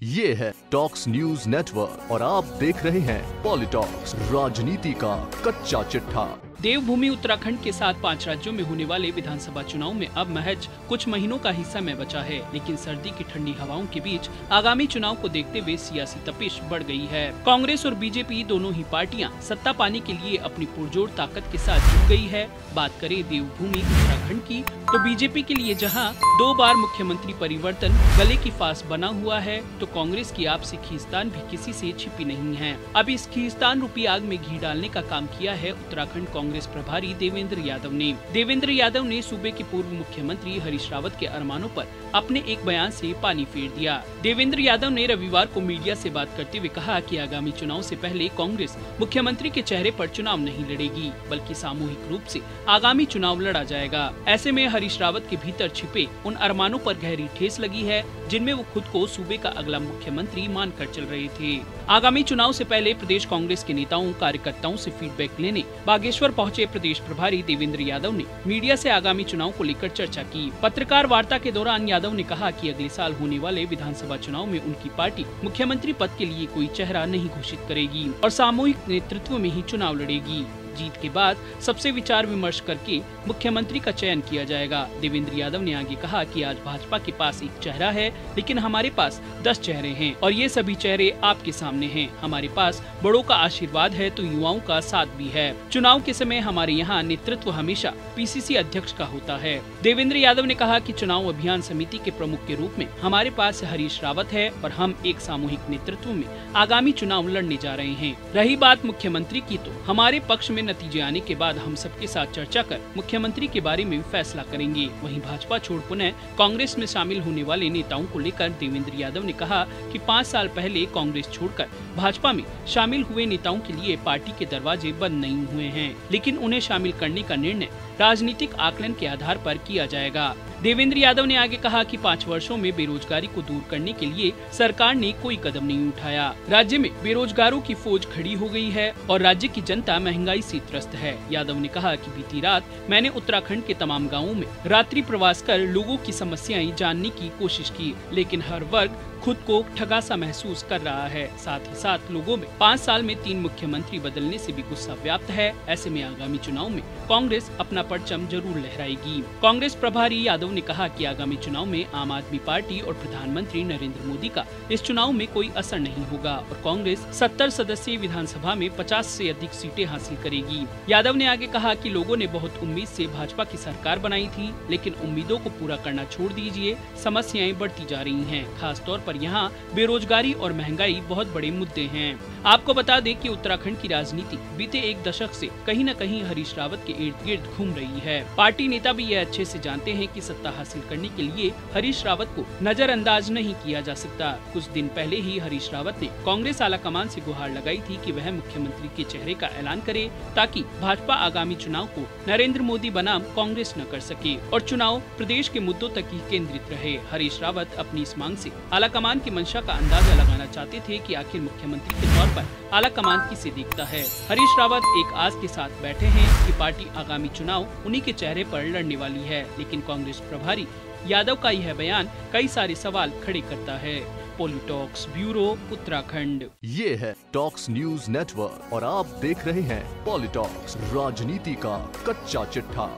ये है talks news network और आप देख रहे हैं पॉलिटॉक्स, राजनीति का कच्चा चिट्ठा। देवभूमि उत्तराखंड के साथ 5 राज्यों में होने वाले विधानसभा चुनाव में अब महज कुछ महीनों का ही समय बचा है, लेकिन सर्दी की ठंडी हवाओं के बीच आगामी चुनाव को देखते हुए सियासी तपिश बढ़ गई है। कांग्रेस और बीजेपी दोनों ही पार्टियां सत्ता पाने के लिए अपनी पुरजोर ताकत के साथ जुट गई है। बात करें देवभूमि उत्तराखंड की, तो बीजेपी के लिए जहां 2 बार मुख्यमंत्री परिवर्तन गले की फांस बना हुआ है, तो कांग्रेस की आपसी खींचतान भी किसी से छिपी नहीं है। अब इस खींचतान रूपी आग में घी डालने का काम किया है उत्तराखंड कांग्रेस प्रभारी देवेंद्र यादव ने। देवेंद्र यादव ने सूबे के पूर्व मुख्यमंत्री हरीश रावत के अरमानों पर अपने एक बयान से पानी फेर दिया। देवेंद्र यादव ने रविवार को मीडिया से बात करते हुए कहा कि आगामी चुनाव से पहले कांग्रेस मुख्यमंत्री के चेहरे पर चुनाव नहीं लड़ेगी, बल्कि सामूहिक रूप से आगामी चुनाव लड़ा जाएगा। ऐसे में हरीश रावत के भीतर छिपे उन अरमानों पर गहरी ठेस लगी है, जिनमें वो खुद को सूबे का अगला मुख्यमंत्री मानकर चल रहे थे। आगामी चुनाव से पहले प्रदेश कांग्रेस के नेताओं कार्यकर्ताओं से फीडबैक लेने बागेश्वर पहुंचे प्रदेश प्रभारी देवेंद्र यादव ने मीडिया से आगामी चुनाव को लेकर चर्चा की। पत्रकार वार्ता के दौरान यादव ने कहा कि अगले साल होने वाले विधानसभा चुनाव में उनकी पार्टी मुख्यमंत्री पद के लिए कोई चेहरा नहीं घोषित करेगी और सामूहिक नेतृत्व में ही चुनाव लड़ेगी। जीत के बाद सबसे विचार विमर्श करके मुख्यमंत्री का चयन किया जाएगा। देवेंद्र यादव ने आगे कहा कि आज भाजपा के पास एक चेहरा है, लेकिन हमारे पास 10 चेहरे हैं और ये सभी चेहरे आपके सामने हैं। हमारे पास बड़ों का आशीर्वाद है तो युवाओं का साथ भी है। चुनाव के समय हमारे यहाँ नेतृत्व हमेशा पीसीसी अध्यक्ष का होता है। देवेंद्र यादव ने कहा कि चुनाव अभियान समिति के प्रमुख के रूप में हमारे पास हरीश रावत है और हम एक सामूहिक नेतृत्व में आगामी चुनाव लड़ने जा रहे हैं। रही बात मुख्यमंत्री की, तो हमारे पक्ष में नतीजे आने के बाद हम सबके साथ चर्चा कर मुख्यमंत्री के बारे में फैसला करेंगे। वहीं भाजपा छोड़ पुनः कांग्रेस में शामिल होने वाले नेताओं को लेकर देवेंद्र यादव ने कहा कि 5 साल पहले कांग्रेस छोड़कर भाजपा में शामिल हुए नेताओं के लिए पार्टी के दरवाजे बंद नहीं हुए हैं, लेकिन उन्हें शामिल करने का निर्णय राजनीतिक आकलन के आधार पर किया जाएगा। देवेंद्र यादव ने आगे कहा कि 5 वर्षों में बेरोजगारी को दूर करने के लिए सरकार ने कोई कदम नहीं उठाया। राज्य में बेरोजगारों की फौज खड़ी हो गई है और राज्य की जनता महंगाई से त्रस्त है। यादव ने कहा कि बीती रात मैंने उत्तराखंड के तमाम गाँवों में रात्रि प्रवास कर लोगों की समस्याएं जानने की कोशिश की, लेकिन हर वर्ग खुद को ठगा सा महसूस कर रहा है। साथ ही साथ लोगों में 5 साल में 3 मुख्यमंत्री बदलने से भी गुस्सा व्याप्त है। ऐसे में आगामी चुनाव में कांग्रेस अपना परचम जरूर लहराएगी। कांग्रेस प्रभारी यादव ने कहा कि आगामी चुनाव में आम आदमी पार्टी और प्रधानमंत्री नरेंद्र मोदी का इस चुनाव में कोई असर नहीं होगा और कांग्रेस 70 सदस्यीय विधानसभा में 50 से अधिक सीटें हासिल करेगी। यादव ने आगे कहा कि लोगों ने बहुत उम्मीद से भाजपा की सरकार बनाई थी, लेकिन उम्मीदों को पूरा करना छोड़ दीजिए, समस्याएं बढ़ती जा रही हैं। खास तौर पर यहाँ बेरोजगारी और महंगाई बहुत बड़े मुद्दे हैं। आपको बता दें कि उत्तराखंड की राजनीति बीते 1 दशक से कहीं न कहीं हरीश रावत के इर्द गिर्द घूम रही है। पार्टी नेता भी यह अच्छे से जानते हैं कि सत्ता हासिल करने के लिए हरीश रावत को नजरअंदाज नहीं किया जा सकता। कुछ दिन पहले ही हरीश रावत ने कांग्रेस आलाकमान से गुहार लगाई थी कि वह मुख्यमंत्री के चेहरे का ऐलान करे, ताकि भाजपा आगामी चुनाव को नरेंद्र मोदी बनाम कांग्रेस न कर सके और चुनाव प्रदेश के मुद्दों तक ही केंद्रित रहे। हरीश रावत अपनी इस मांग से आलाकमान की मंशा का अंदाजा लगाना चाहते थे कि आखिर मुख्यमंत्री के तौर पर आलाकमान किसे देखता है। हरीश रावत एक आस के साथ बैठे हैं कि पार्टी आगामी चुनाव उन्हीं के चेहरे पर लड़ने वाली है, लेकिन कांग्रेस प्रभारी यादव का यह बयान कई सारे सवाल खड़े करता है। पॉलिटॉक्स ब्यूरो उत्तराखंड। ये है टॉक्स न्यूज नेटवर्क और आप देख रहे हैं पॉलिटॉक्स, राजनीति का कच्चा चिट्ठा।